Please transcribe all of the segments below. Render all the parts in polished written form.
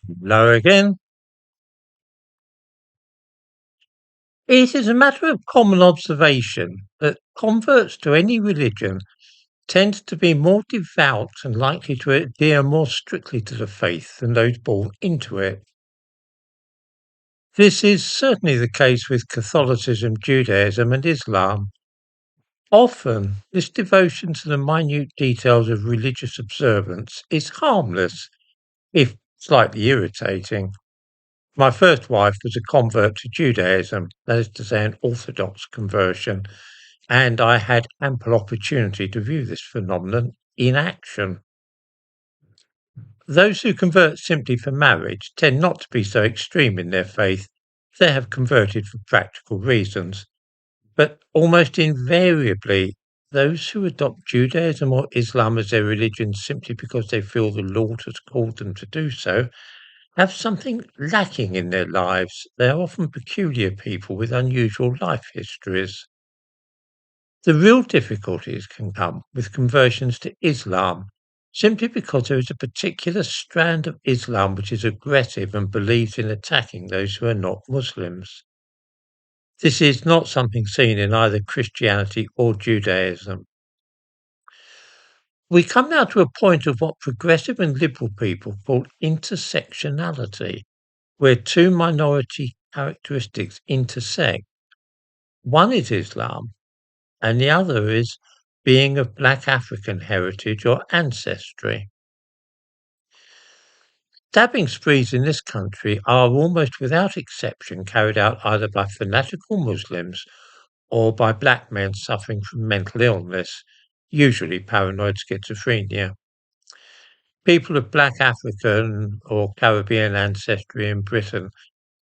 Hello again. It is a matter of common observation that converts to any religion tend to be more devout and likely to adhere more strictly to the faith than those born into it. This is certainly the case with Catholicism, Judaism, and Islam. Often, this devotion to the minute details of religious observance is harmless, if slightly irritating. My first wife was a convert to Judaism, that is to say, an Orthodox conversion, and I had ample opportunity to view this phenomenon in action. Those who convert simply for marriage tend not to be so extreme in their faith. They have converted for practical reasons. But almost invariably, those who adopt Judaism or Islam as their religion simply because they feel the Lord has called them to do so have something lacking in their lives. They are often peculiar people with unusual life histories. The real difficulties can come with conversions to Islam, simply because there is a particular strand of Islam which is aggressive and believes in attacking those who are not Muslims. This is not something seen in either Christianity or Judaism. We come now to a point of what progressive and liberal people call intersectionality, where two minority characteristics intersect. One is Islam, and the other is being of Black African heritage or ancestry. Stabbing sprees in this country are almost without exception carried out either by fanatical Muslims or by black men suffering from mental illness, usually paranoid schizophrenia. People of Black African or Caribbean ancestry in Britain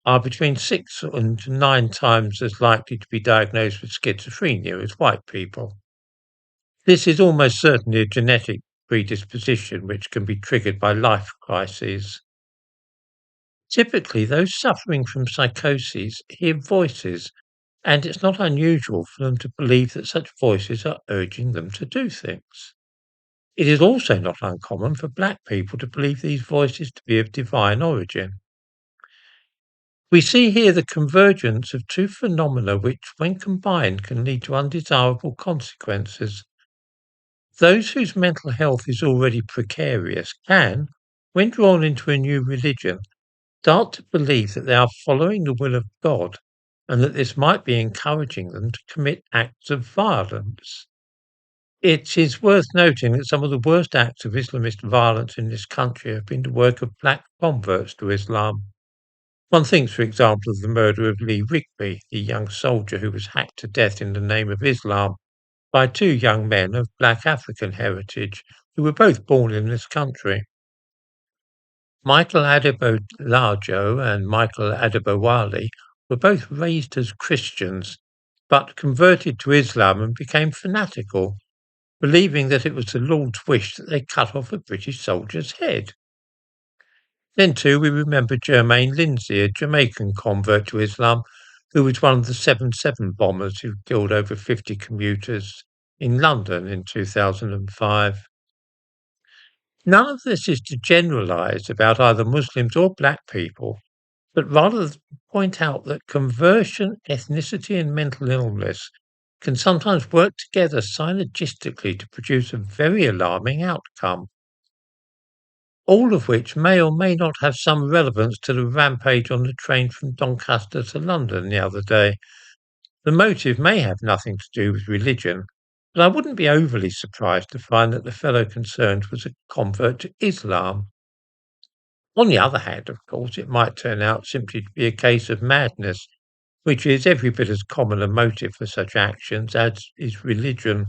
are between 6 and 9 times as likely to be diagnosed with schizophrenia as white people. This is almost certainly a genetic predisposition which can be triggered by life crises. Typically, those suffering from psychoses hear voices, and it's not unusual for them to believe that such voices are urging them to do things. It is also not uncommon for black people to believe these voices to be of divine origin. We see here the convergence of two phenomena which, when combined, can lead to undesirable consequences. Those whose mental health is already precarious can, when drawn into a new religion, start to believe that they are following the will of God and that this might be encouraging them to commit acts of violence. It is worth noting that some of the worst acts of Islamist violence in this country have been the work of black converts to Islam. One thinks, for example, of the murder of Lee Rigby, the young soldier who was hacked to death in the name of Islam by two young men of black African heritage who were both born in this country. Michael Adebolajo and Michael Adebowale were both raised as Christians, but converted to Islam and became fanatical, believing that it was the Lord's wish that they cut off a British soldier's head. Then, too, we remember Jermaine Lindsay, a Jamaican convert to Islam, who was one of the 7/7 bombers who killed over 50 commuters in London in 2005. None of this is to generalize about either Muslims or black people, but rather point out that conversion, ethnicity, and mental illness can sometimes work together synergistically to produce a very alarming outcome, all of which may or may not have some relevance to the rampage on the train from Doncaster to London the other day. The motive may have nothing to do with religion, but I wouldn't be overly surprised to find that the fellow concerned was a convert to Islam. On the other hand, of course, it might turn out simply to be a case of madness, which is every bit as common a motive for such actions as is religion.